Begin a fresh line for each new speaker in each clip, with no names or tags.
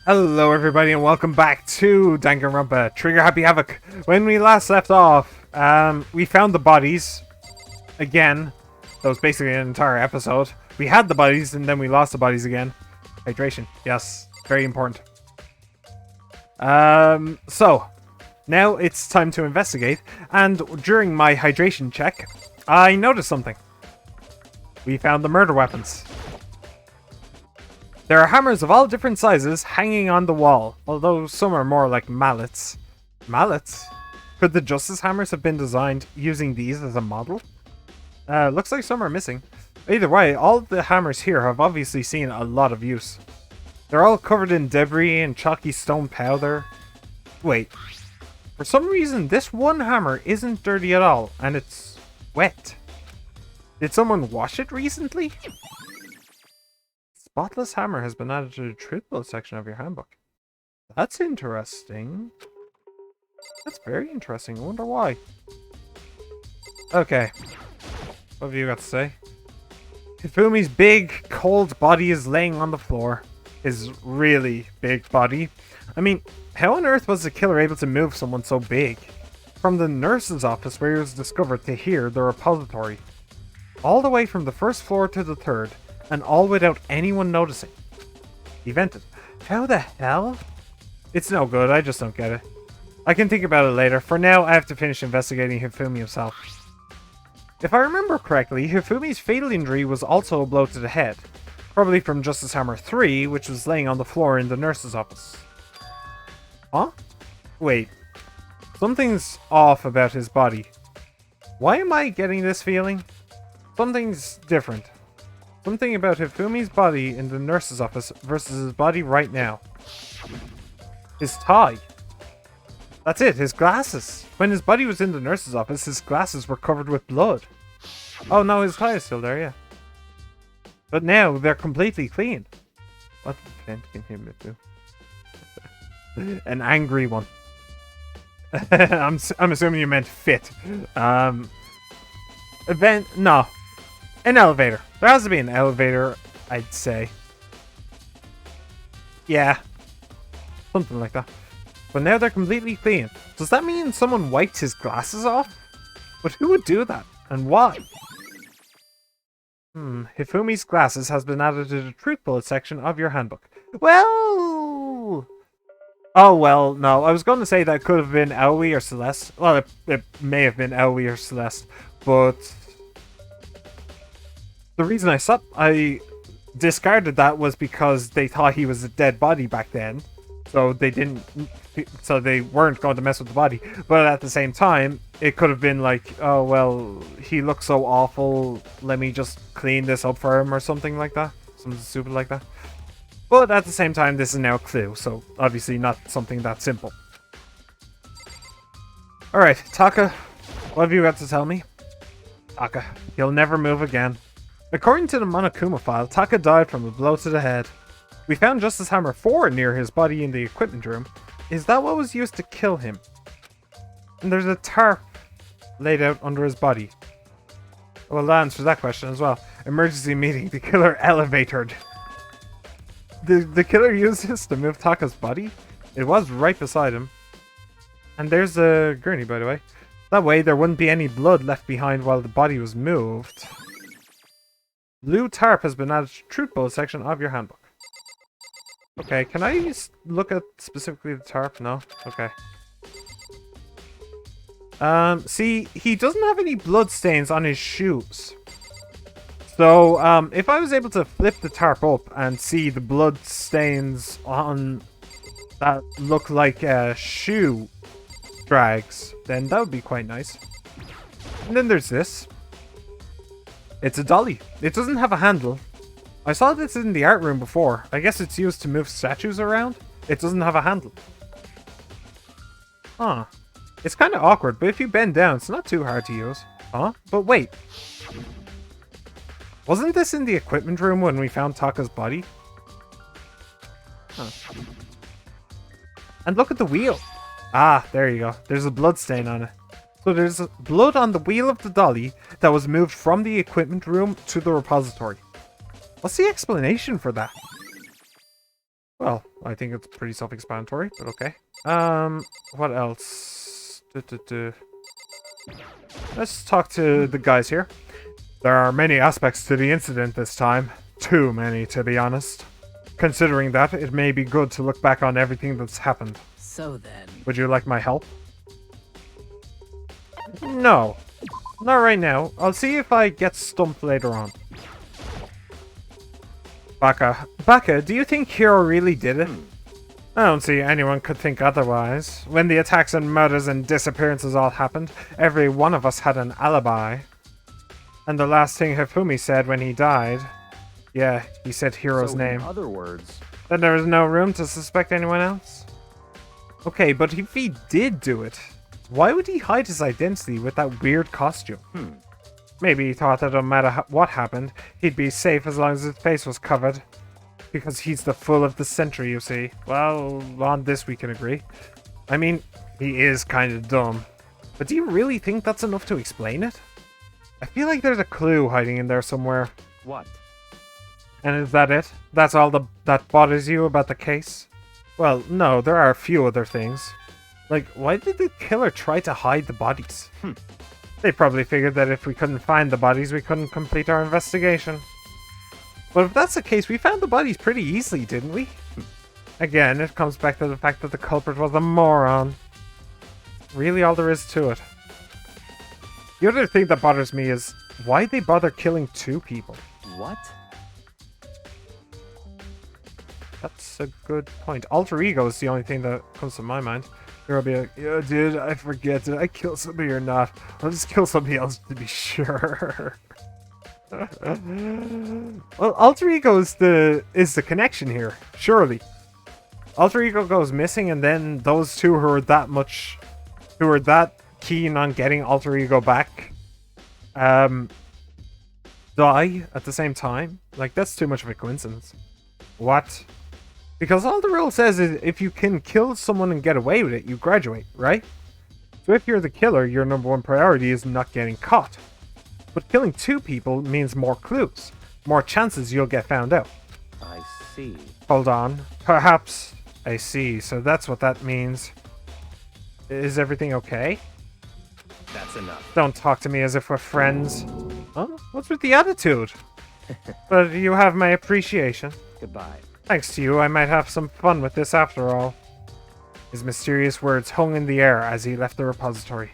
Hello everybody and welcome back to Danganronpa Trigger Happy Havoc. When we last left off, we found the bodies. Again. That was basically an entire episode. We had the bodies and then we lost the bodies again. Hydration. Yes. Very important. So, now it's time to investigate. And during my hydration check, I noticed something. We found the murder weapons. There are hammers of all different sizes hanging on the wall, although some are more like mallets. Mallets? Could the Justice Hammers have been designed using these as a model? Looks like some are missing. Either way, all the hammers here have obviously seen a lot of use. They're all covered in debris and chalky stone powder. Wait, for some reason this one hammer isn't dirty at all, and it's wet. Did someone wash it recently? Spotless hammer has been added to the truth bullet section of your handbook. That's interesting. That's very interesting. I wonder why. Okay. What have you got to say? Hifumi's big, cold body is laying on the floor. His really big body. I mean, how on earth was the killer able to move someone so big? From the nurse's office where he was discovered to here, the repository. All the way from the first floor to the third. And all without anyone noticing. He vented. How the hell? It's no good, I just don't get it. I can think about it later. For now, I have to finish investigating Hifumi himself. If I remember correctly, Hifumi's fatal injury was also a blow to the head. Probably from Justice Hammer 3, which was laying on the floor in the nurse's office. Huh? Wait. Something's off about his body. Why am I getting this feeling? Something's different. Something about Hifumi's body in the nurse's office versus his body right now. His tie. That's it, his glasses. When his body was in the nurse's office, his glasses were covered with blood. Oh no, his tie is still there, yeah. But now, they're completely clean. What event can him do? An angry one. I'm assuming you meant fit. Event? No. An elevator. There has to be an elevator, I'd say. Yeah. Something like that. But now they're completely clean. Does that mean someone wiped his glasses off? But who would do that? And why? Hifumi's glasses has been added to the truth bullet section of your handbook. Well... Oh, well, no. I was going to say that could have been Aoi or Celeste. Well, it may have been Aoi or Celeste. But... the reason I discarded that was because they thought he was a dead body back then. So they weren't going to mess with the body. But at the same time, it could have been like, oh, well, he looks so awful. Let me just clean this up for him or something like that. Something stupid like that. But at the same time, this is now a clue. So obviously not something that simple. Alright, Taka, what have you got to tell me? Taka, he'll never move again. According to the Monokuma file, Taka died from a blow to the head. We found Justice Hammer 4 near his body in the equipment room. Is that what was used to kill him? And there's a tarp laid out under his body. Well, that answers that question as well. Emergency meeting. The killer elevatored. The killer used this to move Taka's body? It was right beside him. And there's a gurney, by the way. That way, there wouldn't be any blood left behind while the body was moved. Blue tarp has been added to the truth bullet section of your handbook. Okay, can I look at specifically the tarp? No? Okay. See, he doesn't have any blood stains on his shoes. So, if I was able to flip the tarp up and see the blood stains on that look like shoe drags, then that would be quite nice. And then there's this. It's a dolly. It doesn't have a handle. I saw this in the art room before. I guess it's used to move statues around. It doesn't have a handle. Huh. It's kind of awkward, but if you bend down, it's not too hard to use. Huh? But wait. Wasn't this in the equipment room when we found Taka's body? Huh. And look at the wheel. Ah, there you go. There's a blood stain on it. So there's blood on the wheel of the dolly that was moved from the equipment room to the repository. What's the explanation for that? Well, I think it's pretty self-explanatory, but okay. What else? Let's talk to the guys here. There are many aspects to the incident this time. Too many, to be honest. Considering that, it may be good to look back on everything that's happened.
So then...
Would you like my help? No. Not right now. I'll see if I get stumped later on. Baka, do you think Hiro really did it? I don't see anyone could think otherwise. When the attacks and murders and disappearances all happened, every one of us had an alibi. And the last thing Hifumi said when he died... Yeah, he said Hiro's name.
In other words...
Then there was no room to suspect anyone else? Okay, but if he did do it, why would he hide his identity with that weird costume? Maybe he thought that no matter what happened, he'd be safe as long as his face was covered. Because he's the fool of the century, you see. Well, on this we can agree. I mean, he is kind of dumb. But do you really think that's enough to explain it? I feel like there's a clue hiding in there somewhere.
What?
And is that it? That's all that bothers you about the case? Well, no, there are a few other things. Like, why did the killer try to hide the bodies? They probably figured that if we couldn't find the bodies, we couldn't complete our investigation. But if that's the case, we found the bodies pretty easily, didn't we? Again, it comes back to the fact that the culprit was a moron. Really all there is to it. The other thing that bothers me is, why'd they bother killing 2 people?
What?
That's a good point. Alter ego is the only thing that comes to my mind. You'll be like, yeah, dude, I forget. Did I kill somebody or not? I'll just kill somebody else to be sure. Well, alter ego is the connection here, surely. Alter ego goes missing, and then those two who are that keen on getting alter ego back, die at the same time. Like, that's too much of a coincidence. What? Because all the rule says is if you can kill someone and get away with it, you graduate, right? So if you're the killer, your #1 priority is not getting caught. But killing 2 people means more clues, more chances you'll get found out.
I see.
Hold on. Perhaps I see. So that's what that means. Is everything okay?
That's enough.
Don't talk to me as if we're friends. Huh? What's with the attitude? But you have my appreciation.
Goodbye.
Thanks to you, I might have some fun with this after all. His mysterious words hung in the air as he left the repository.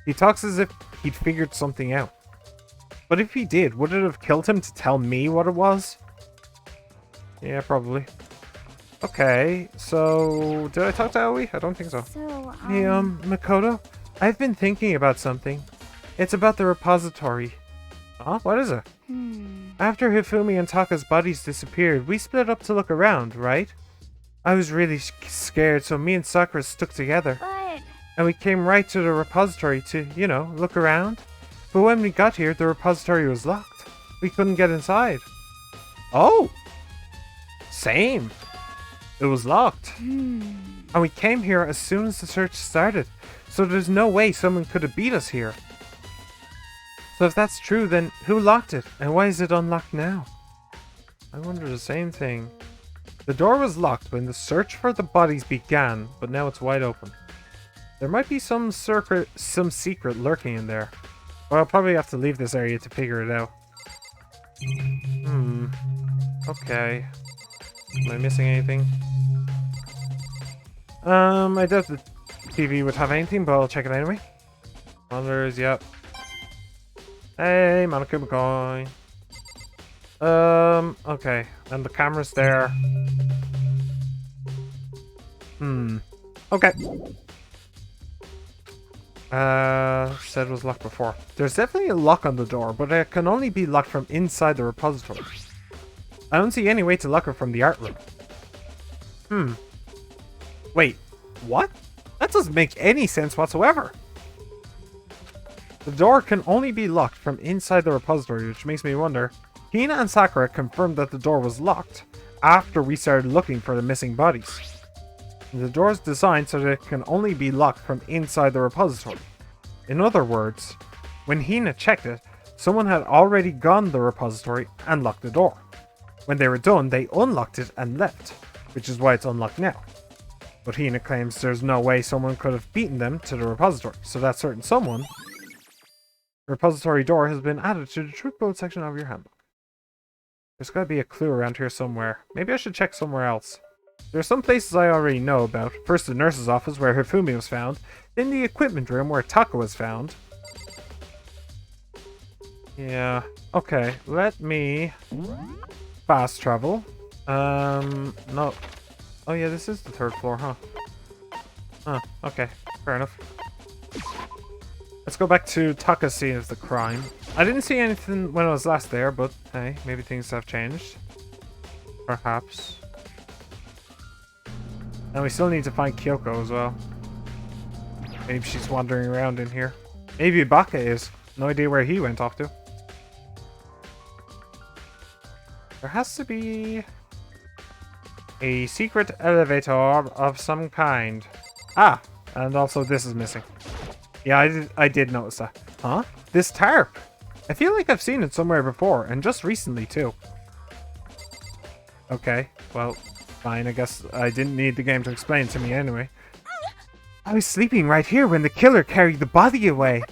He talks as if he'd figured something out. But if he did, would it have killed him to tell me what it was? Yeah, probably. Okay, so... Did I talk to Aoi? I don't think so. Hey, Makoto? I've been thinking about something. It's about the repository. Huh? What is it? After Hifumi and Taka's bodies disappeared, we split up to look around, right? I was really scared, so me and Sakura stuck together. And we came right to the repository to, you know, look around. But when we got here, the repository was locked. We couldn't get inside. Oh! Same. It was locked. And we came here as soon as the search started. So there's no way someone could have beat us here. So if that's true, then who locked it? And why is it unlocked now? I wonder the same thing. The door was locked when the search for the bodies began, but now it's wide open. There might be some secret lurking in there. Well, I'll probably have to leave this area to figure it out. Okay. Am I missing anything? I doubt the TV would have anything, but I'll check it anyway. Monitors, yep. Hey, Monokuma coin. Okay. And the camera's there. Okay. Said it was locked before. There's definitely a lock on the door, but it can only be locked from inside the repository. I don't see any way to lock it from the art room. Wait, what? That doesn't make any sense whatsoever. The door can only be locked from inside the repository, which makes me wonder. Hina and Sakura confirmed that the door was locked after we started looking for the missing bodies. The door is designed so that it can only be locked from inside the repository. In other words, when Hina checked it, someone had already gone to the repository and locked the door. When they were done, they unlocked it and left. which is why it's unlocked now. But Hina claims there's no way someone could have beaten them to the repository, so that certain someone... The repository door has been added to the truth bullet section of your handbook. There's gotta be a clue around here somewhere. Maybe I should check somewhere else. There are some places I already know about. First the nurse's office where Hifumi was found, then the equipment room where Taka was found. Yeah, okay, let me fast travel. No. Oh yeah, this is the 3rd floor, huh? Huh, okay, fair enough. Let's go back to Taka's scene of the crime. I didn't see anything when I was last there, but hey, maybe things have changed. Perhaps. And we still need to find Kyoko as well. Maybe she's wandering around in here. Maybe Baka is. No idea where he went off to. There has to be a secret elevator of some kind. Ah, and also this is missing. Yeah, I did notice that. Huh? This tarp! I feel like I've seen it somewhere before, and just recently too. Okay, well, fine, I guess I didn't need the game to explain to me anyway. I was sleeping right here when the killer carried the body away.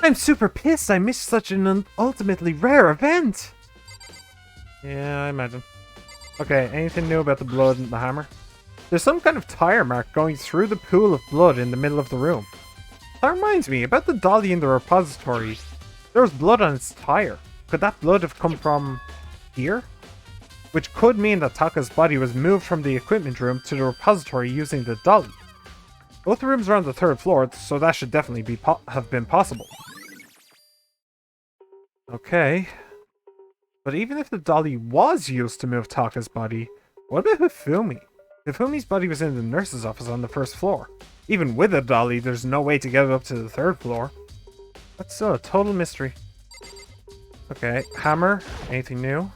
I'm super pissed I missed such an ultimately rare event. Yeah, I imagine. Okay, anything new about the blood and the hammer? There's some kind of tire mark going through the pool of blood in the middle of the room. That reminds me, about the dolly in the repository. There was blood on its tire. Could that blood have come from here? Which could mean that Taka's body was moved from the equipment room to the repository using the dolly. Both rooms are on the 3rd floor, so that should definitely have been possible. Okay. But even if the dolly was used to move Taka's body, what about Hifumi? Hifumi's body was in the nurse's office on the 1st floor. Even with a dolly, there's no way to get it up to the 3rd floor. That's still a total mystery. Okay, hammer. Anything new?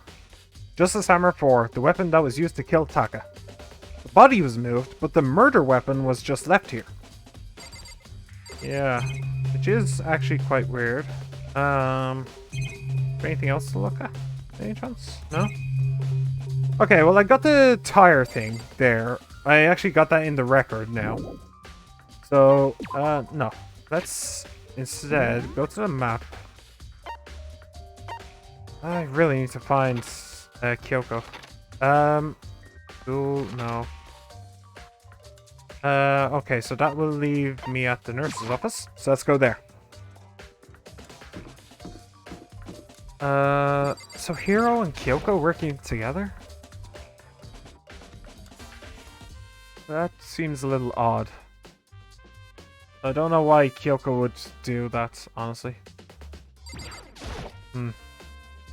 Justice Hammer 4, the weapon that was used to kill Taka. The body was moved, but the murder weapon was just left here. Yeah, which is actually quite weird. Anything else to look at? Any chance? No? Okay, well I got the tire thing there. I actually got that in the record now. So, no. Let's instead go to the map. I really need to find Kyoko. Ooh, no. Okay, so that will leave me at the nurse's office. So let's go there. So Hiro and Kyoko working together? That seems a little odd. I don't know why Kyoko would do that, honestly.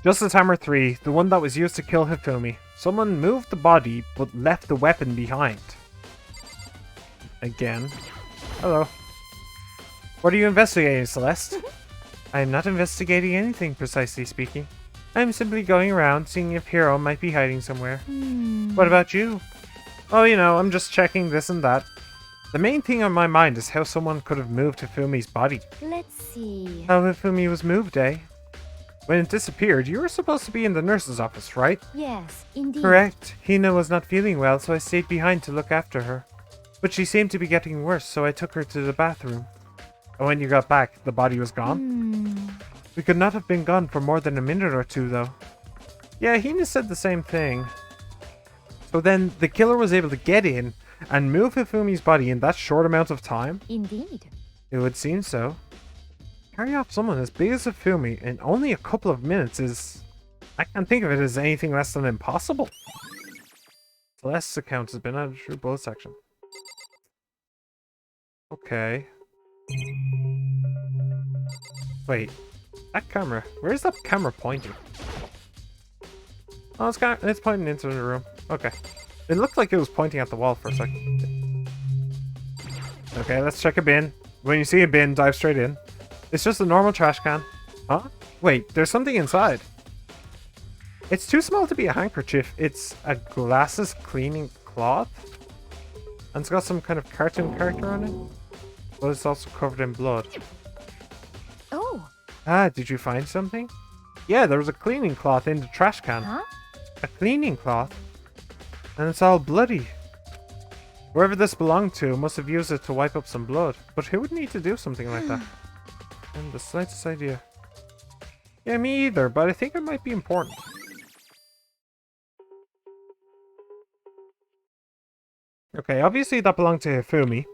Justice Hammer 3, the one that was used to kill Hifumi. Someone moved the body, but left the weapon behind. Again. Hello. What are you investigating, Celeste? I am not investigating anything, precisely speaking. I am simply going around, seeing if Hiro might be hiding somewhere. What about you? Oh, you know, I'm just checking this and that. The main thing on my mind is how someone could have moved Hifumi's body.
Let's see.
How Hifumi was moved, eh? When it disappeared, you were supposed to be in the nurse's office, right?
Yes, indeed.
Correct. Hina was not feeling well, so I stayed behind to look after her. But she seemed to be getting worse, so I took her to the bathroom. And when you got back, the body was gone? We could not have been gone for more than a minute or two, though. Yeah, Hina said the same thing. So then, the killer was able to get in and move Hifumi's body in that short amount of time?
Indeed.
It would seem so. Carry off someone as big as Hifumi in only a couple of minutes is... I can't think of it as anything less than impossible. Celeste's account has been added to the bullet section. Okay. Wait. That camera. Where's that camera pointing? Oh, it's pointing into the room. Okay. It looked like it was pointing at the wall for a second. Okay, let's check a bin. When you see a bin, dive straight in. It's just a normal trash can. Huh? Wait, there's something inside. It's too small to be a handkerchief. It's a glasses cleaning cloth. And it's got some kind of cartoon character on it. But it's also covered in blood.
Oh.
Ah, did you find something? Yeah, there was a cleaning cloth in the trash can.
Huh?
A cleaning cloth? And it's all bloody. Whoever this belonged to must have used it to wipe up some blood. But who would need to do something like that? And the slightest idea. Yeah, me either, but I think it might be important. Okay, obviously that belonged to Hifumi.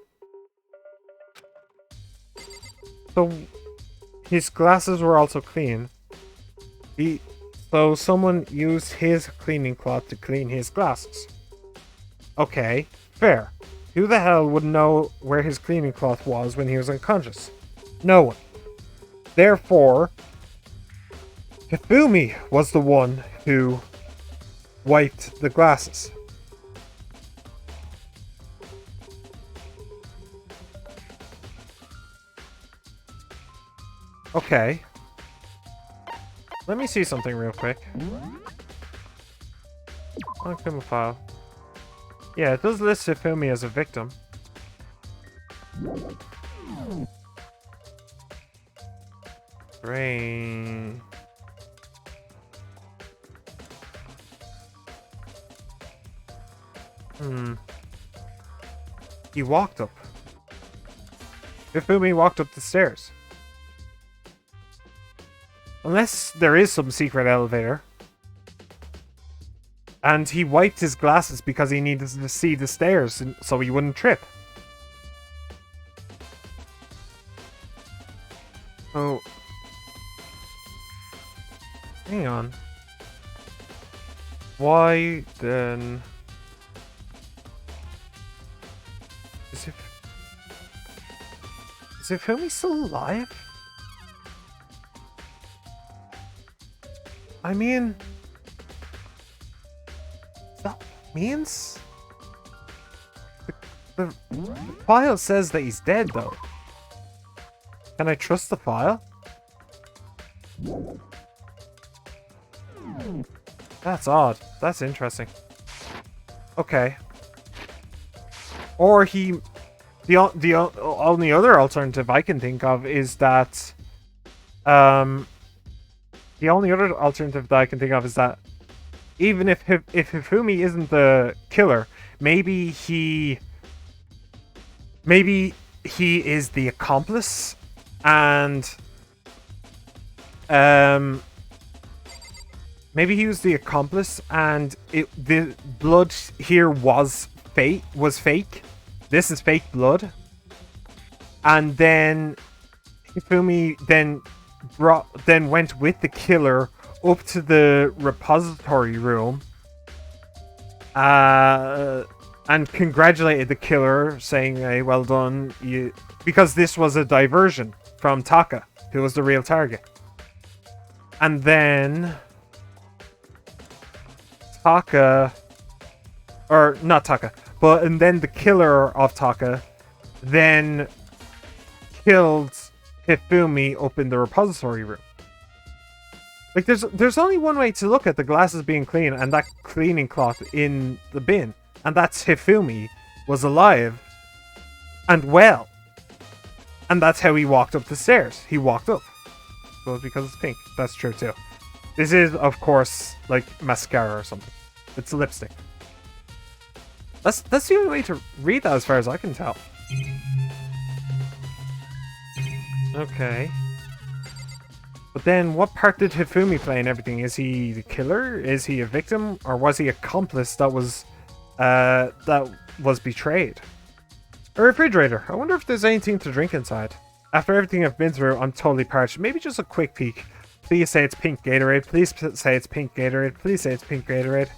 So, his glasses were also clean. So someone used his cleaning cloth to clean his glasses. Okay, fair. Who the hell would know where his cleaning cloth was when he was unconscious? No one. Therefore, Hifumi was the one who wiped the glasses. Okay. Let me see something real quick. Unclaimed file. Yeah, it does list Hifumi as a victim. Brain. He walked up. Hifumi walked up the stairs. Unless there is some secret elevator. And he wiped his glasses because he needed to see the stairs so he wouldn't trip. Oh. Hang on. Why then... Is Hifumi still alive? I mean... That means... The file says that he's dead, though. Can I trust the file? That's odd. That's interesting. Okay. Or he... The only other alternative I can think of is that... The only other alternative that I can think of is that even if Hifumi isn't the killer, maybe he is the accomplice, and maybe he was the accomplice, and the blood here was fake. This is fake blood, and then Hifumi then went with the killer up to the repository room and congratulated the killer, saying, "Hey, well done," because this was a diversion from Taka, who was the real target. And then Taka, or not Taka, and then the killer of Taka then killed Hifumi up in the repository room. Like, there's only one way to look at the glasses being clean and that cleaning cloth in the bin, and that's Hifumi was alive and well, and that's how he walked up the stairs. He walked up. Well, because it's pink. That's true too. This is, of course, like mascara or something. It's lipstick. That's the only way to read that, as far as I can tell. Okay. But then, what part did Hifumi play in everything? Is he the killer? Is he a victim? Or was he accomplice that was betrayed? A refrigerator. I wonder if there's anything to drink inside. After everything I've been through, I'm totally parched. Maybe just a quick peek. Please say it's pink Gatorade. Please say it's pink Gatorade. Please say it's pink Gatorade.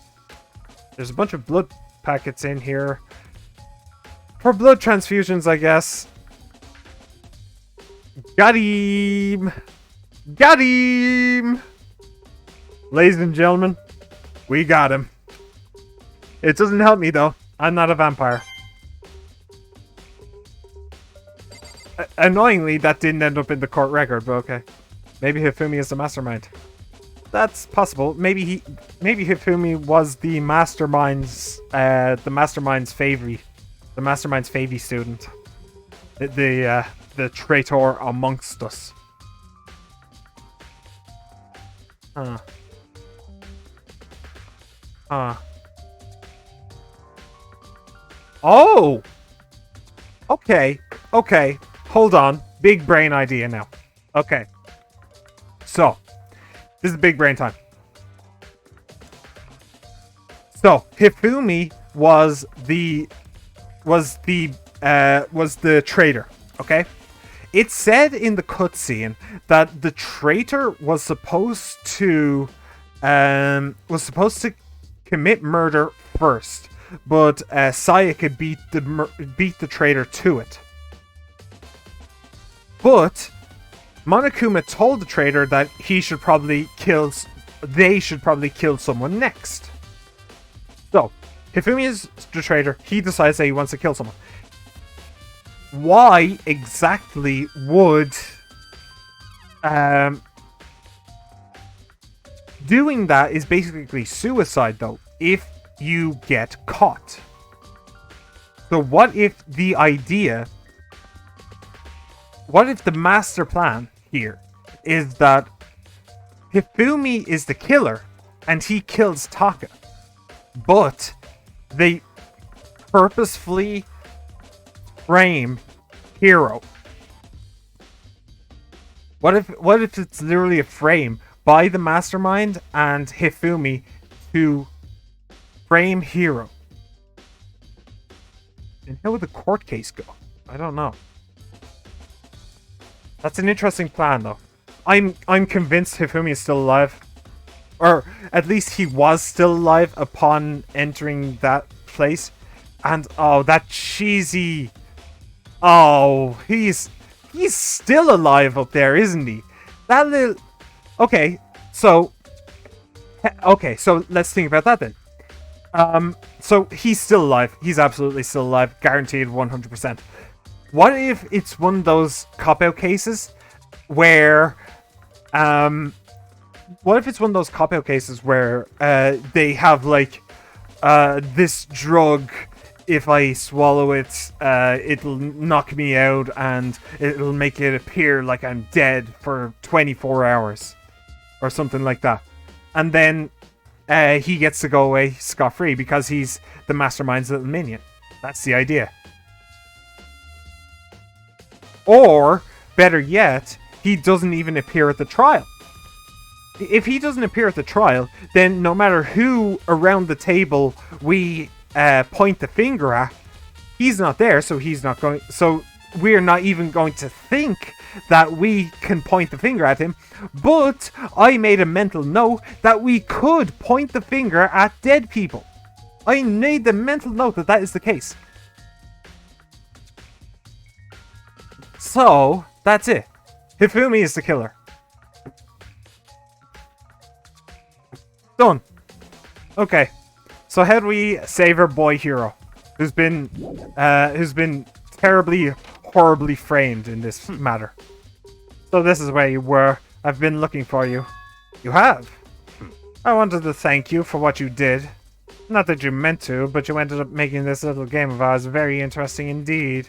There's a bunch of blood packets in here. For blood transfusions, I guess. Got him! Got him! Ladies and gentlemen, we got him. It doesn't help me, though. I'm not a vampire. Annoyingly, that didn't end up in the court record, but okay. Maybe Hifumi is the mastermind. That's possible. Maybe Hifumi was the mastermind's favy student. The traitor amongst us. Oh! Okay. Okay. Hold on. Big brain idea now. Okay. So, this is big brain time. So, Hifumi was the traitor, okay? It said in the cutscene that the traitor was supposed to commit murder first, but Sayaka beat the traitor to it. But Monokuma told the traitor that they should probably kill someone next. So, Hifumi is the traitor. He decides that he wants to kill someone. Why exactly would doing that is basically suicide, though, if you get caught. So what if the master plan here is that Hifumi is the killer and he kills Taka, but they purposefully frame Hiro? What if it's literally a frame by the mastermind and Hifumi to frame Hiro? And how would the court case go? I don't know. That's an interesting plan, though. I'm convinced Hifumi is still alive. Or at least he was still alive upon entering that place. And oh, that cheesy... Oh, he's still alive up there, isn't he? That little... Okay, so let's think about that then. So he's still alive. He's absolutely still alive. Guaranteed 100%. What if it's one of those cop-out cases where... What if it's one of those cop-out cases where they have, like, this drug, if I swallow it, it'll knock me out and it'll make it appear like I'm dead for 24 hours. Or something like that. And then he gets to go away scot-free because he's the mastermind's little minion. That's the idea. Or, better yet, he doesn't even appear at the trial. If he doesn't appear at the trial, then no matter who around the table we point the finger at, he's not there, so he's not going... So we're not even going to think that we can point the finger at him. But I made a mental note that we could point the finger at dead people. I made the mental note that that is the case. So, that's it. Hifumi is the killer. Done. Okay. So how do we save our boy Hiro, who's been terribly, horribly framed in this matter? So this is where you were. I've been looking for you. You have? I wanted to thank you for what you did. Not that you meant to, but you ended up making this little game of ours very interesting indeed.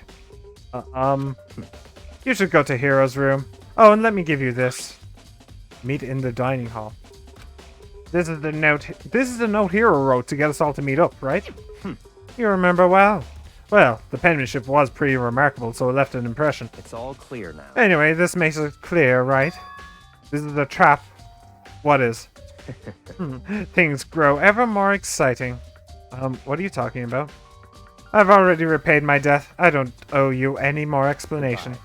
You should go to Hiro's room. Oh, and let me give you this. Meet in the dining hall. This is the note Hiro wrote to get us all to meet up, right? You remember well. Well, the penmanship was pretty remarkable, so it left an impression.
It's all clear now.
Anyway, this makes it clear, right? This is a trap. What is? Things grow ever more exciting. What are you talking about? I've already repaid my debt. I don't owe you any more explanation.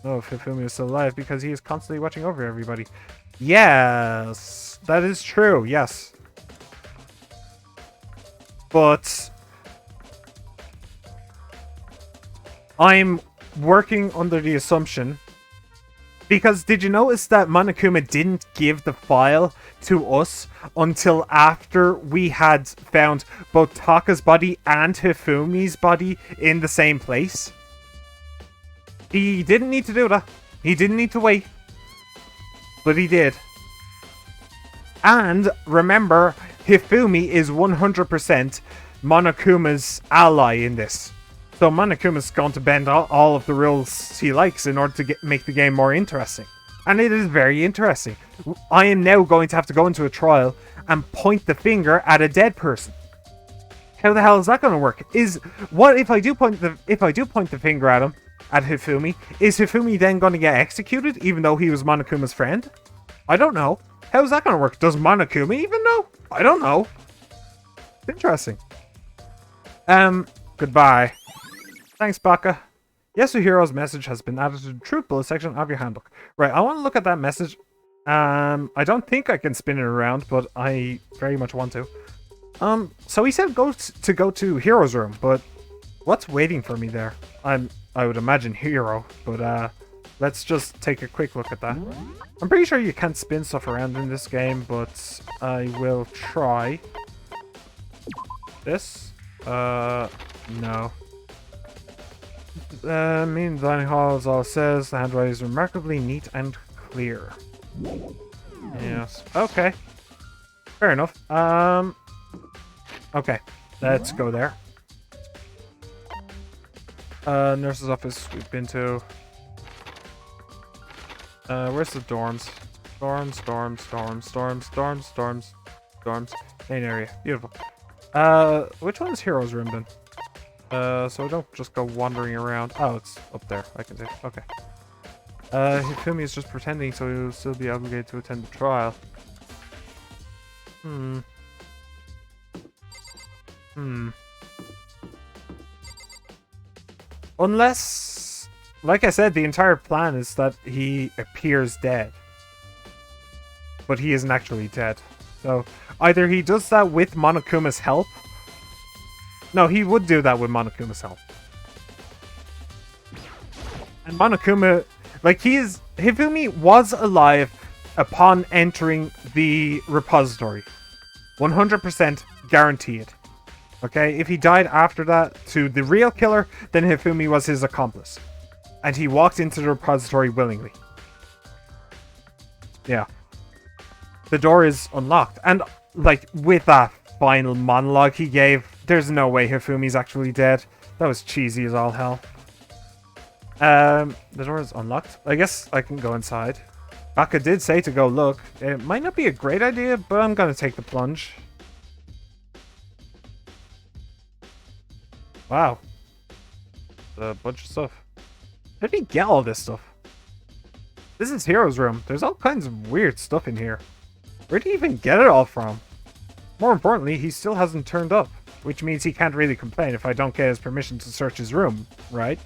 Oh, if Hifumi is still alive, because he is constantly watching over everybody. Yes, that is true, yes. But I'm working under the assumption, because did you notice that Monokuma didn't give the file to us until after we had found both Taka's body and Hifumi's body in the same place? He didn't need to do that. He didn't need to wait. But he did. And remember, Hifumi is 100% Monokuma's ally in this. So Monokuma's going to bend all of the rules he likes in order to make the game more interesting. And it is very interesting. I am now going to have to go into a trial and point the finger at a dead person. How the hell is that going to work? What if I do point the finger at him, at Hifumi? Is Hifumi then going to get executed, even though he was Monokuma's friend? I don't know. How is that going to work? Does Monokuma even know? I don't know. Interesting. Goodbye. Thanks, Baka. Yasuhiro's message has been added to the truth bullet section of your handbook. Right, I want to look at that message. I don't think I can spin it around, but I very much want to. So he said go to Hero's room, but what's waiting for me there? I would imagine Hero, but let's just take a quick look at that. I'm pretty sure you can't spin stuff around in this game, but I will try. This? No. Mean dining hall is all it says. The handwriting is remarkably neat and clear. Yes. Okay. Fair enough. Okay. Let's go there. Nurse's office we've been to. Where's the dorms? Dorms. Main area. Beautiful. Which one's Hero's room then? So I don't just go wandering around. Oh, it's up there. I can see. Okay. Hifumi is just pretending, so he'll still be obligated to attend the trial. Unless, like I said, the entire plan is that he appears dead. But he isn't actually dead. So, either he does that with Monokuma's help. No, he would do that with Monokuma's help. And Monokuma, like Hifumi was alive upon entering the repository. 100% guaranteed. Okay, if he died after that to the real killer, then Hifumi was his accomplice. And he walked into the repository willingly. Yeah. The door is unlocked. And, like, with that final monologue he gave, there's no way Hifumi's actually dead. That was cheesy as all hell. The door is unlocked. I guess I can go inside. Baka did say to go look. It might not be a great idea, but I'm gonna take the plunge. Wow. A bunch of stuff. How did he get all this stuff? This is Hero's room. There's all kinds of weird stuff in here. Where did he even get it all from? More importantly, he still hasn't turned up. Which means he can't really complain if I don't get his permission to search his room, right?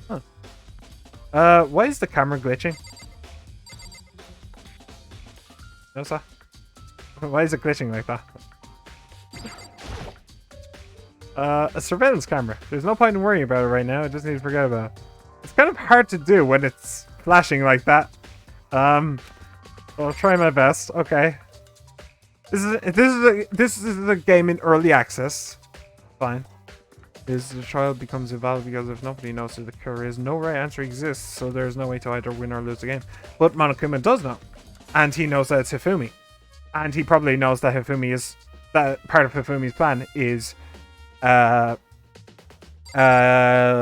Huh. Why is the camera glitching? Notice that? Why is it glitching like that? A surveillance camera. There's no point in worrying about it right now. I just need to forget about it. It's kind of hard to do when it's flashing like that. I'll try my best. Okay. This is a game in early access. Fine. The trial becomes invalid because if nobody knows who the killer is, no right answer exists, so there's no way to either win or lose the game. But Monokuma does know. And he knows that it's Hifumi. And he probably knows that Hifumi is... that part of Hifumi's plan is...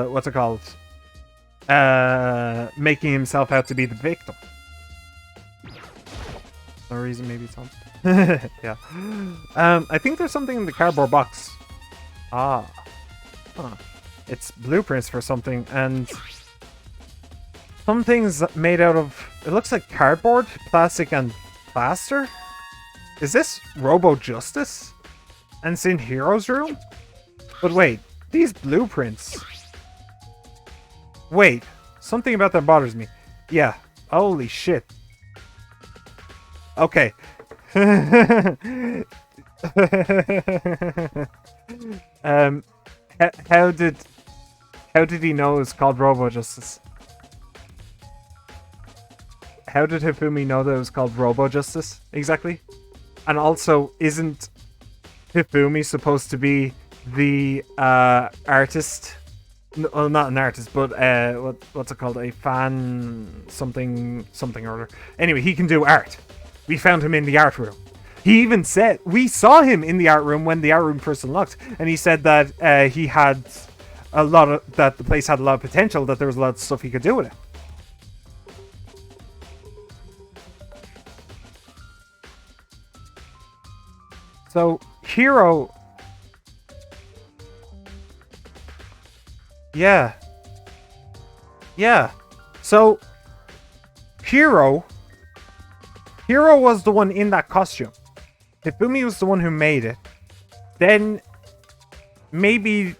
what's it called? Making himself out to be the victim. No reason, maybe it's on. Yeah. I think there's something in the cardboard box. Ah. Huh. It's blueprints for something, and some things made out of... It looks like cardboard, plastic, and plaster? Is this Robo Justice? And it's in Hero's room? But wait, these blueprints... Wait, something about that bothers me. Yeah, holy shit. Okay. How did he know it's called Robo Justice? How did Hifumi know that it was called Robo Justice exactly? And also, isn't Hifumi supposed to be the artist? Well, not an artist, but what's it called? A fan something or other. Anyway, he can do art. We found him in the art room. He even said we saw him in the art room when the art room first unlocked, and he said that he had a lot of that the place had a lot of potential, that there was a lot of stuff he could do with it. So Hero. Yeah. Yeah. So, Hero was the one in that costume. Hifumi was the one who made it. Then, maybe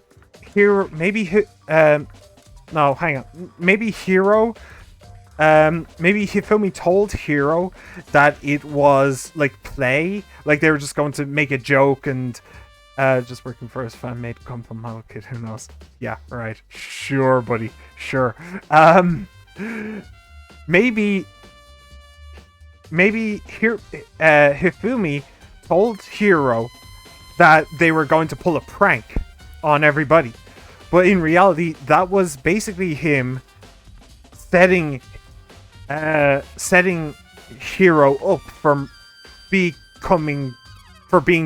Hero, no, hang on. Maybe Hero, maybe Hifumi told Hero that it was, like, play. Like, they were just going to make a joke and, just working for his fan-made Gumpel model kit, who knows? Yeah, right. Sure, buddy. Sure. Maybe Hifumi told Hero that they were going to pull a prank on everybody. But in reality, that was basically him setting Hero up for being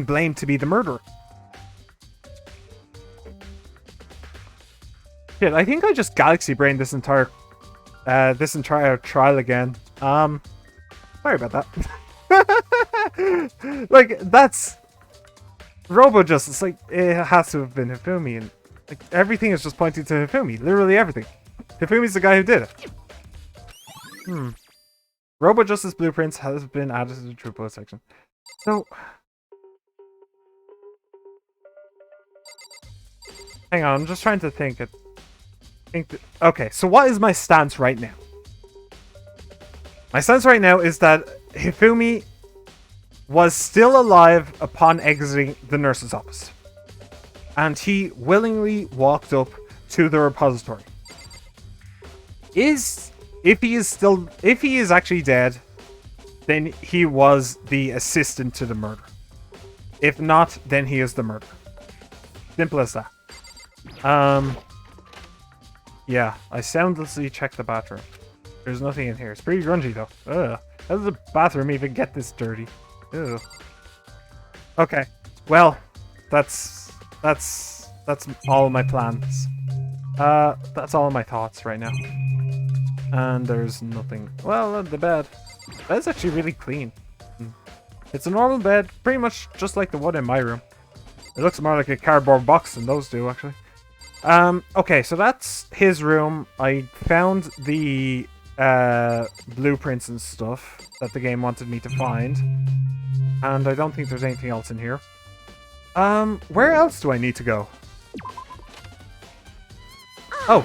blamed to be the murderer. Shit, I think I just galaxy brained this entire trial again. Sorry about that. Like, that's Robo Justice. Like, it has to have been Hifumi, and like everything is just pointing to Hifumi. Literally everything. Hifumi's the guy who did it. Robo Justice blueprints has been added to the True Blood section. So, hang on, I'm just trying to think. Okay, so what is my stance right now? My stance right now is that Hifumi was still alive upon exiting the nurse's office. And he willingly walked up to the repository. If he is actually dead, then he was the assistant to the murder. If not, then he is the murderer. Simple as that. Yeah, I soundlessly checked the bathroom. There's nothing in here. It's pretty grungy though. Ugh. How does the bathroom even get this dirty? Ugh. Okay. Well, that's all of my plans. That's all of my thoughts right now. And there's nothing. Well, the bed. The bed's actually really clean. It's a normal bed, pretty much just like the one in my room. It looks more like a cardboard box than those do, actually. Okay, so that's his room. I found the blueprints and stuff that the game wanted me to find. And I don't think there's anything else in here. Where else do I need to go? Oh!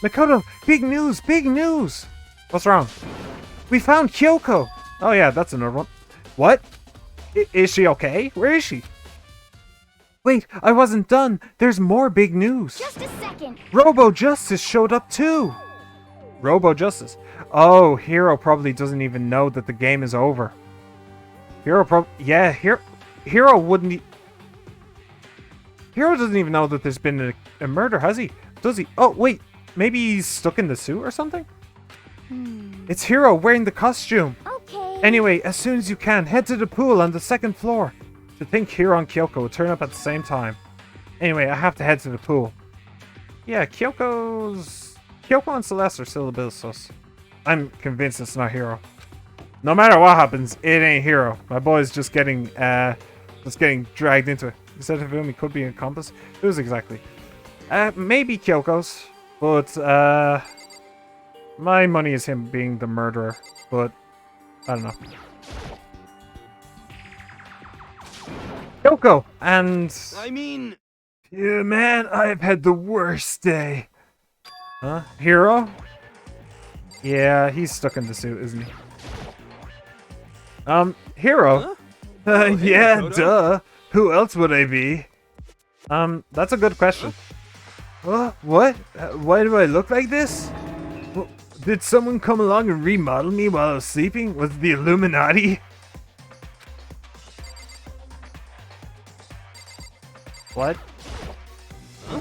Makoto! Big news! Big news! What's wrong? We found Kyoko! Oh yeah, that's another one. What? Is she okay? Where is she? Wait, I wasn't done. There's more big news.
Just a second.
Robo Justice showed up too. Robo Justice. Oh, Hero probably doesn't even know that the game is over. Hero wouldn't. Hero doesn't even know that there's been a murder, has he? Does he? Oh wait, maybe he's stuck in the suit or something. It's Hero wearing the costume.
Okay.
Anyway, as soon as you can, head to the pool on the second floor. To think Hero and Kyoko would turn up at the same time. Anyway, I have to head to the pool. Yeah, Kyoko and Celeste are still a bit sus. I'm convinced it's not Hero. No matter what happens, it ain't Hero. My boy's just getting dragged into it. You said Hifumi could be an accomplice? Who's exactly? Maybe Kyoko's, but my money is him being the murderer, but I don't know. Kyoko! And...
I mean...
Yeah, man, I've had the worst day. Huh? Hero? Yeah, he's stuck in the suit, isn't he? Hero?
Huh?
Yeah, duh. Who else would I be? That's a good question. What? Why do I look like this? Did someone come along and remodel me while I was sleeping? Was it the Illuminati? What?
Huh?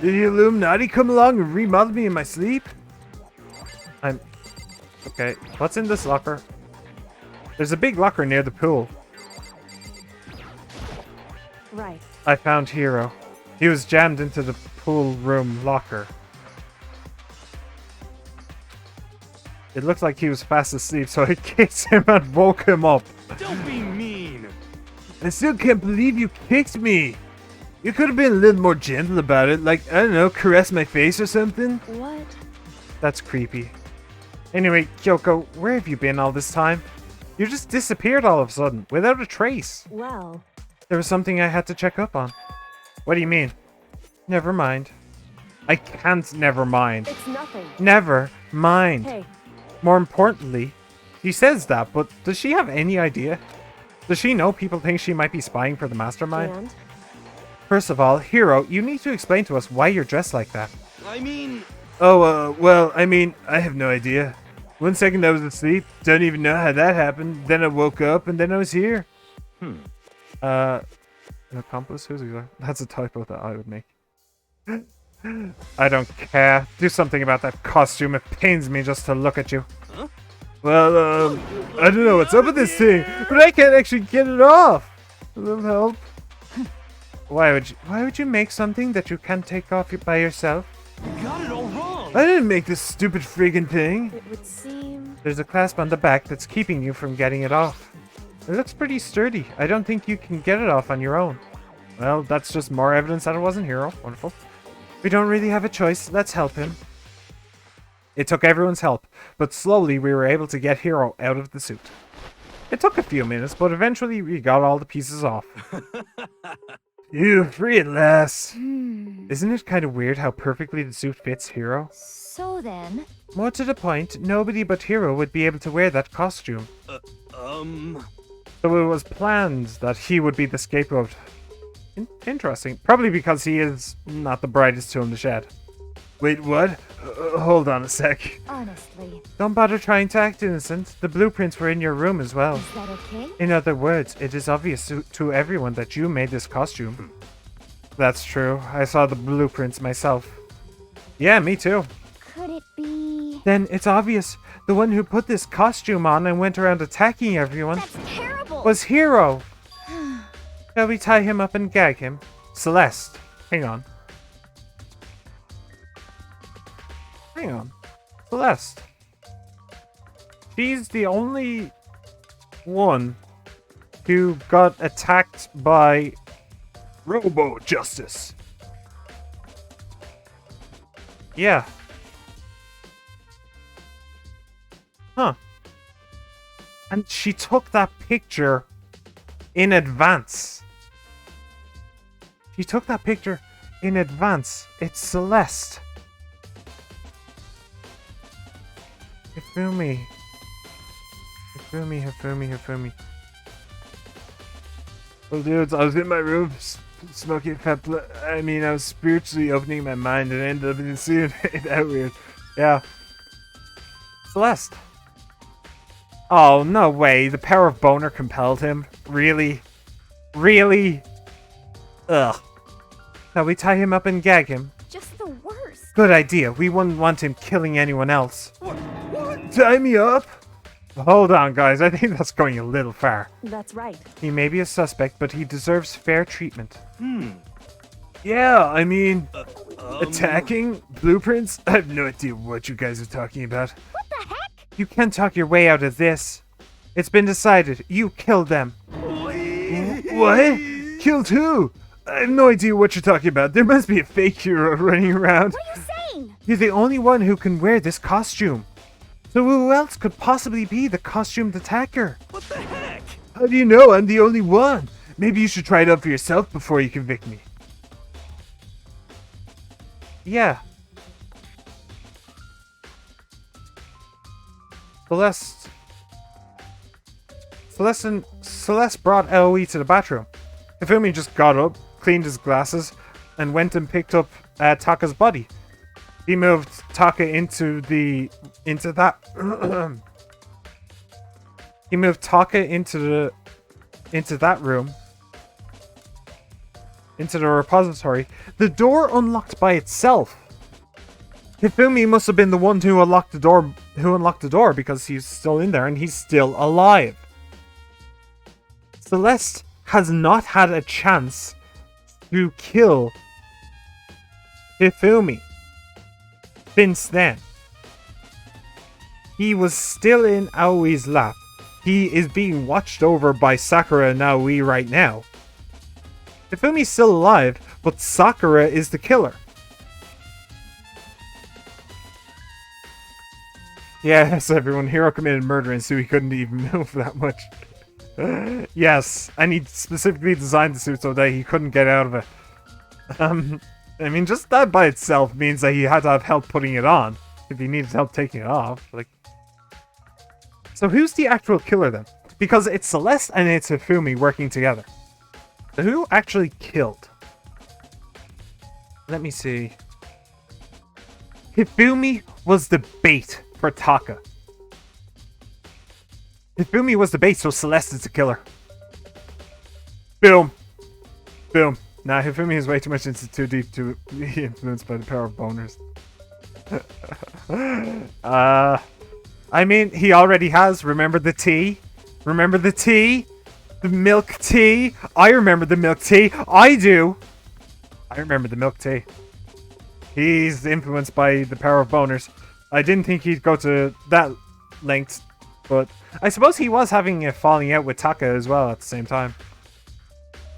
Did the Illuminati come along and remodel me in my sleep? Okay, what's in this locker? There's a big locker near the pool.
Right.
I found Hero. He was jammed into the pool room locker. It looked like he was fast asleep, so I kicked him and woke him up.
Don't be mean.
I still can't believe you kicked me. You could have been a little more gentle about it, like, I don't know, caress my face or something.
What?
That's creepy. Anyway, Kyoko, where have you been all this time? You just disappeared all of a sudden, without a trace.
Well,
There was something I had to check up on. What do you mean? Never mind. I can't never mind.
it's nothing.
Never mind.
Hey,
More importantly, she says that, but does she have any idea? Does she know people think she might be spying for the mastermind?
and?
First of all, Hero, you need to explain to us why you're dressed like that.
I mean,
Oh, well, I mean, I have no idea. 1 second I was asleep, don't even know how that happened. Then I woke up, and then I was here. An accomplice? Who's he? That's a typo that I would make. I don't care. Do something about that costume. It pains me just to look at you.
Huh?
Well, I don't know what's up with this thing, but I can't actually get it off. A little help. Why would you make something that you can't take off by yourself?
you got it all wrong.
I didn't make this stupid friggin' thing.
It would seem.
There's a clasp on the back that's keeping you from getting it off. It looks pretty sturdy. I don't think you can get it off on your own. Well, that's just more evidence that it wasn't Hero. Wonderful. We don't really have a choice. Let's help him. It took everyone's help, but slowly we were able to get Hero out of the suit. It took a few minutes, but eventually we got all the pieces off. Phew, free at last. Isn't it kind of weird how perfectly the suit fits Hero?
So then.
More to the point, nobody but Hero would be able to wear that costume. So it was planned that he would be the scapegoat. Interesting. Probably because he is not the brightest tool in the shed. Wait, what? Hold on a sec.
Honestly,
Don't bother trying to act innocent. The blueprints were in your room as well.
is that okay?
In other words, it is obvious to everyone that you made this costume. That's true. I saw the blueprints myself. Yeah, me too.
Could it be?
Then it's obvious. The one who put this costume on and went around attacking everyone
That's terrible!
was Hero. Shall we tie him up and gag him? Celeste, hang on. Hang on. Celeste. She's the only one who got attacked by Robo Justice. Yeah. Huh. And she took that picture in advance. She took that picture in advance. It's Celeste. Hifumi. Hifumi. Well, dudes, I was in my room smoking fat I mean, I was spiritually opening my mind and ended up in the scene. That weird. Yeah. Celeste. Oh, no way. The power of Boner compelled him. Really? Really? Ugh. Shall we tie him up and gag him?
Just the worst.
Good idea. We wouldn't want him killing anyone else.
What?
Tie me up? Hold on, guys. I think that's going a little far.
That's right.
He may be a suspect, but he deserves fair treatment. Yeah, I mean, attacking? Blueprints? I have no idea what you guys are talking about.
What the heck?
You can't talk your way out of this. It's been decided. You killed them. What? Killed who? I have no idea what you're talking about. There must be a fake hero running around.
What are you saying?
You're the only one who can wear this costume. So who else could possibly be the costumed attacker?
What the heck?
How do you know I'm the only one? Maybe you should try it out for yourself before you convict me. Yeah. Celeste brought Aoi to the bathroom. Hifumi just got up, cleaned his glasses, and went and picked up Taka's body. He moved Taka into that he moved Taka into that room. Into the repository. The door unlocked by itself. Hifumi must have been the one who unlocked the door because he's still in there and he's still alive. Celeste has not had a chance to kill Hifumi since then. He was still in Aoi's lap. he is being watched over by Sakura and Naoi right now. Hifumi's still alive, but Sakura is the killer. Yes, everyone. Hero committed murder and Sui couldn't even move that much. Yes, and he specifically designed the suit so that he couldn't get out of it. I mean, just that by itself means that he had to have help putting it on if he needed help taking it off. Like, so who's the actual killer then? Because it's Celeste and it's Hifumi working together. So who actually killed? Let me see. Hifumi was the bait for Taka. Hifumi was the bait, so Celeste is the killer. Boom. Boom. Nah, Hifumi is way too much into too deep to be influenced by the power of boners. I mean, he already has. Remember the tea? Remember the tea? The milk tea? I remember the milk tea. I do. I remember the milk tea. He's influenced by the power of boners. I didn't think he'd go to that length, but I suppose he was having a falling out with Taka as well at the same time.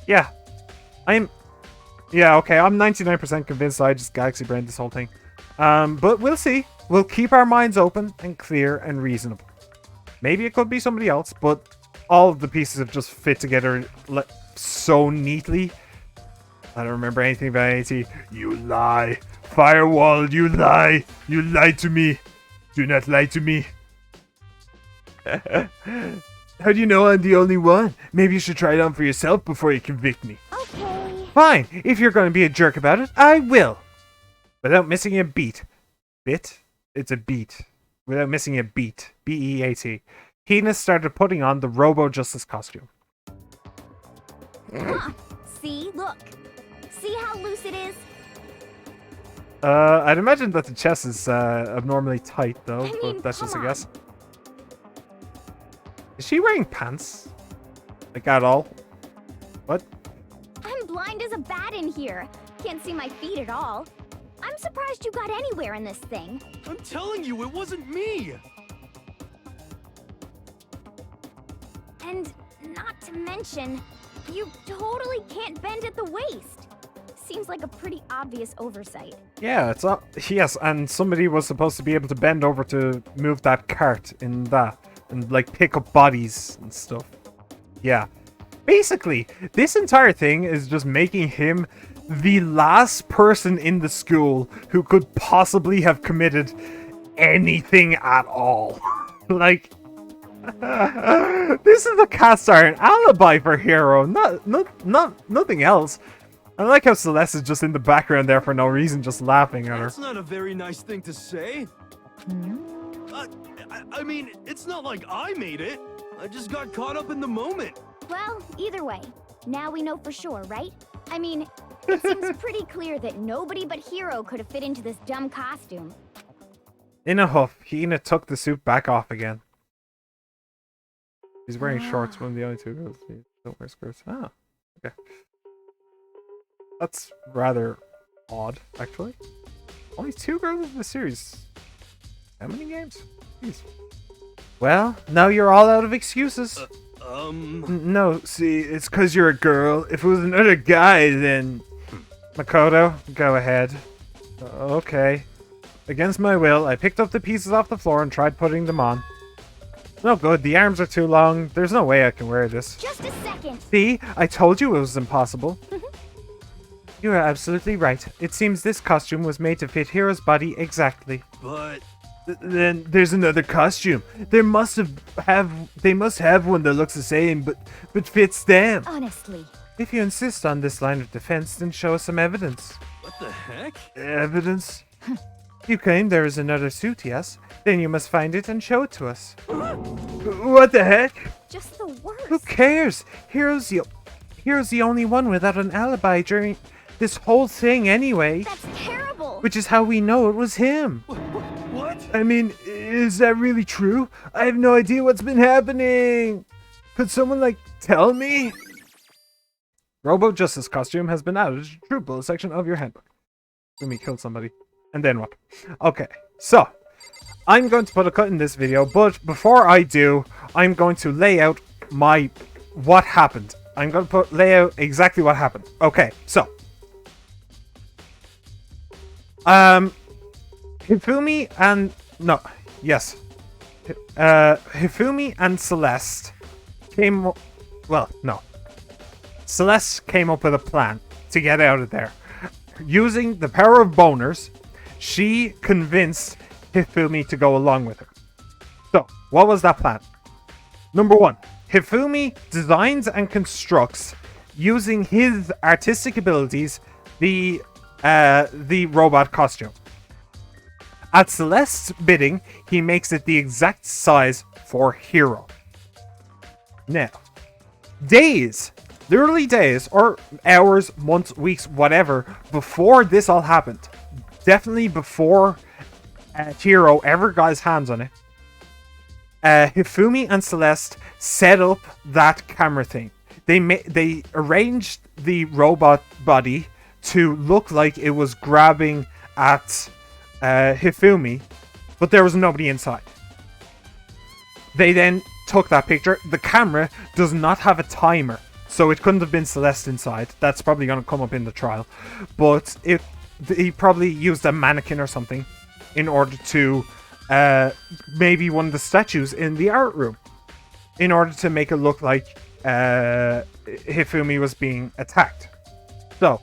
Yeah. Yeah, okay, I'm 99% convinced I just galaxy brained this whole thing. But we'll see. We'll keep our minds open and clear and reasonable. Maybe it could be somebody else, but all of the pieces have just fit together so neatly. I don't remember anything about AT. You lie. Firewall, you lie. You lied to me. Do not lie to me. How do you know I'm the only one? Maybe you should try it on for yourself before you convict me.
Okay.
Fine. If you're going to be a jerk about it, I will. Without missing a beat. Bit? It's a beat. Without missing a beat. B-E-A-T. Hina started putting on the Robo Justice costume.
See? Look. See how loose it is?
I'd imagine that the chest is abnormally tight, though, but that's just a guess. Is she wearing pants? Like, at all? What?
I'm blind as a bat in here. Can't see my feet at all. I'm surprised you got anywhere in this thing.
I'm telling you, it wasn't me.
And not to mention, you totally can't bend at the waist. Seems like a pretty obvious oversight.
Yeah, it's up. Yes, and somebody was supposed to be able to bend over to move that cart in that and like pick up bodies and stuff. Yeah. Basically, this entire thing is just making him the last person in the school who could possibly have committed anything at all. Like, this is a cast iron alibi for Hero, nothing else. I like how Celeste is just in the background there for no reason, just laughing at her.
That's not a very nice thing to say. I mean, it's not like I made it. I just got caught up in the moment.
Well, either way, now we know for sure, right? I mean, it seems pretty clear that nobody but Hero could have fit into this dumb costume.
In a huff, Hina took the suit back off again. He's wearing shorts, one of the only two girls who don't wear skirts. Ah, okay. That's rather odd, actually. Only 2 girls in the series. How many games? Jeez. Well, now you're all out of excuses. No, see, it's because you're a girl. If it was another guy, then... Makoto, go ahead. Okay. Against my will, I picked up the pieces off the floor and tried putting them on. No good, the arms are too long. There's no way I can wear this.
Just a second.
See, I told you it was impossible. You are absolutely right. It seems this costume was made to fit Hero's body exactly.
But...
Then there's another costume. They must have one that looks the same, but fits them.
Honestly.
If you insist on this line of defense, then show us some evidence.
what the heck?
Evidence? You claim there is another suit, yes? Then you must find it and show it to us. What the heck?
Just the worst.
Who cares? Hero's the only one without an alibi during this whole thing anyway.
That's terrible.
Which is how we know it was him.
What?
I mean, is that really true? I have no idea what's been happening. Could someone, like, tell me? Robo Justice costume has been added to the True Bullet section of your handbook. Let me kill somebody. And then what? Okay, so, I'm going to put a cut in this video, but before I do, I'm going to lay out what happened. I'm going to lay out exactly what happened. Okay, so Hifumi and Celeste Celeste came up with a plan to get out of there. Using the power of boners, she convinced Hifumi to go along with her. So, what was that plan? Number 1, Hifumi designs and constructs, using his artistic abilities, the robot costume. At Celeste's bidding, he makes it the exact size for Hero. Now, literally days, or hours, months, weeks, whatever, before this all happened, definitely before Hero ever got his hands on it, Hifumi and Celeste set up that camera thing. They arranged the robot body to look like it was grabbing at Hifumi, but there was nobody inside. They then took that picture. The camera does not have a timer, so it couldn't have been Celeste inside. That's probably going to come up in the trial. But he probably used a mannequin or something in order to maybe one of the statues in the art room, in order to make it look like Hifumi was being attacked. So,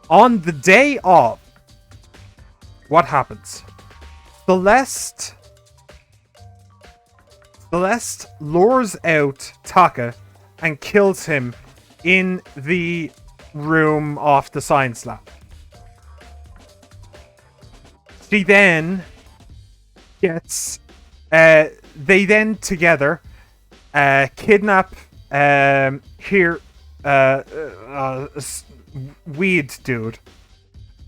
on the day of, what happens? Celeste lures out Taka and kills him in the room off the science lab. She then gets... they then together kidnap weed dude.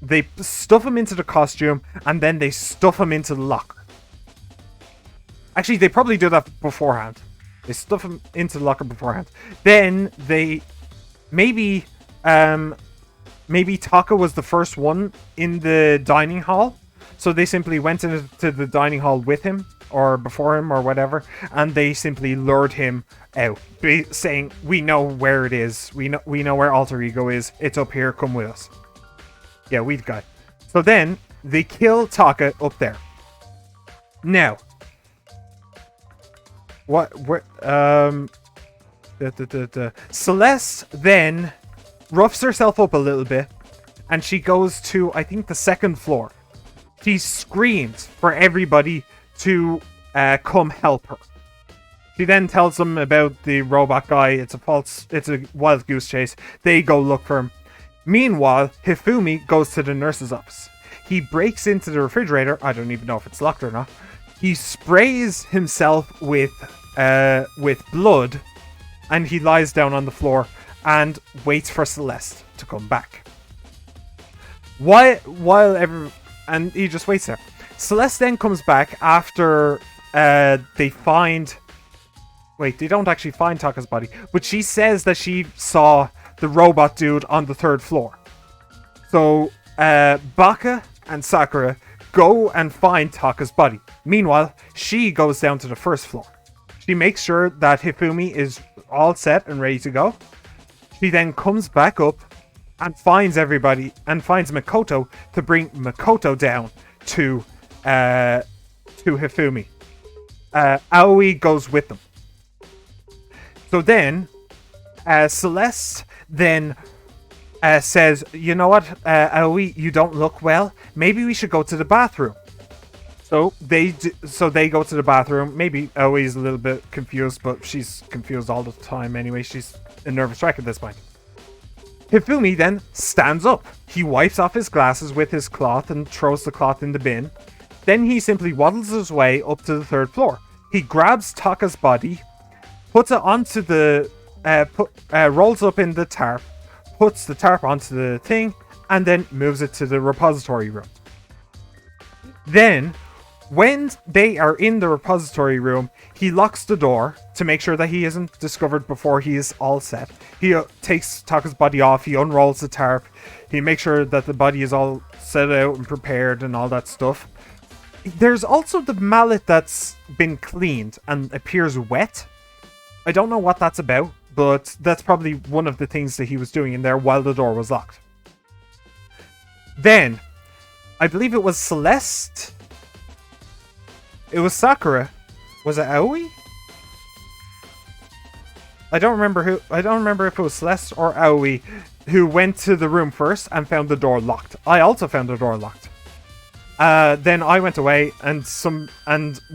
They stuff him into the costume, and then they stuff him into the locker. Actually, they probably do that beforehand. They stuff him into the locker beforehand. Then they... Maybe Taka was the first one in the dining hall. So they simply went into the dining hall with him, or before him, or whatever. And they simply lured him out, saying, we know where it is. We know where Alter Ego is. It's up here. Come with us. Yeah, weed guy. So then, they kill Taka up there. Now, Celeste then roughs herself up a little bit, and she goes to, I think, the second floor. She screams for everybody to come help her. She then tells them about the robot guy. It's a wild goose chase. They go look for him. Meanwhile, Hifumi goes to the nurse's office. He breaks into the refrigerator. I don't even know if it's locked or not. He sprays himself with blood, and he lies down on the floor and waits for Celeste to come back. And he just waits there. Celeste then comes back after they find... Wait, they don't actually find Taka's body, but she says that she saw the robot dude on the third floor. So, Baka and Sakura go and find Taka's body. Meanwhile, she goes down to the first floor. She makes sure that Hifumi is all set and ready to go. She then comes back up and finds everybody, and finds Makoto to bring Makoto down to Hifumi. Aoi goes with them. So then, Celeste then says, you know what, Aoi, you don't look well. Maybe we should go to the bathroom. So they go to the bathroom. Maybe Aoi is a little bit confused, but she's confused all the time anyway. She's a nervous wreck at this point. Hifumi then stands up. He wipes off his glasses with his cloth and throws the cloth in the bin. Then he simply waddles his way up to the third floor. He grabs Taka's body, puts it onto the... rolls up in the tarp, puts the tarp onto the thing, and then moves it to the repository room. Then, when they are in the repository room, he locks the door to make sure that he isn't discovered before he is all set. He takes Taka's body off, he unrolls the tarp, he makes sure that the body is all set out and prepared and all that stuff. There's also the mallet that's been cleaned and appears wet. I don't know what that's about, but that's probably one of the things that he was doing in there while the door was locked. Then, I believe it was Celeste. It was Sakura. Was it Aoi? I don't remember if it was Celeste or Aoi who went to the room first and found the door locked. I also found the door locked. Then I went away and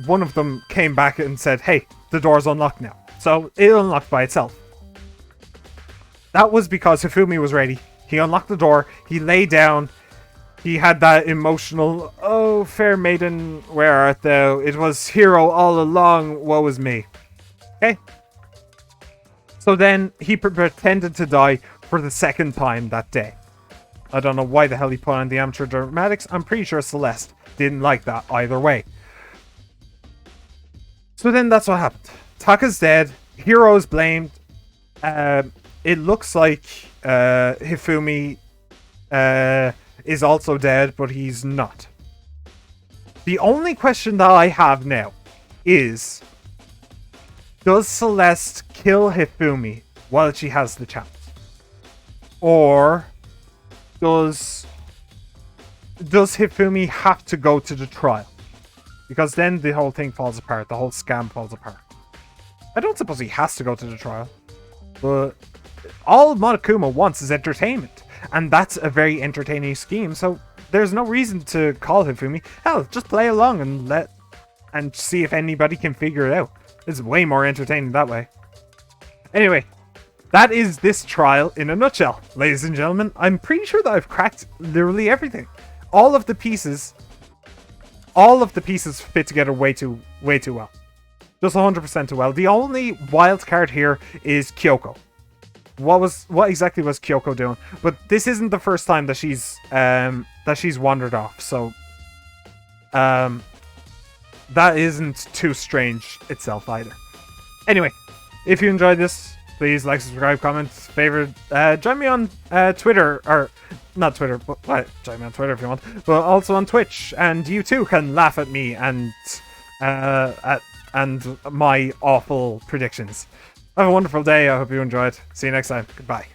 one of them came back and said, "Hey, the door's unlocked now." So it unlocked by itself. That was because Hifumi was ready. He unlocked the door, he lay down, he had that emotional, "Oh, fair maiden, where art thou? It was hero all along, woe is me." Okay? So then he pretended to die for the second time that day. I don't know why the hell he put on the amateur dramatics. I'm pretty sure Celeste didn't like that either way. So then that's what happened. Taka's dead. Hiro is blamed. It looks like Hifumi is also dead, but he's not. The only question that I have now is, does Celeste kill Hifumi while she has the chance? Or does Hifumi have to go to the trial? Because then the whole thing falls apart. The whole scam falls apart. I don't suppose he has to go to the trial. But all Monokuma wants is entertainment. And that's a very entertaining scheme. So there's no reason to call Hifumi. Hell, just play along and see if anybody can figure it out. It's way more entertaining that way. Anyway, that is this trial in a nutshell, ladies and gentlemen. I'm pretty sure that I've cracked literally everything. All of the pieces fit together way too well. Just 100% too well. The only wild card here is Kyoko. What exactly was Kyoko doing? But this isn't the first time that she's wandered off, so that isn't too strange itself either. Anyway, if you enjoyed this, please like, subscribe, comment, favorite. Join me on Twitter, or not Twitter, but join me on Twitter if you want. But also on Twitch, and you too can laugh at me and my awful predictions. Have a wonderful day. I hope you enjoyed. See you next time. Goodbye.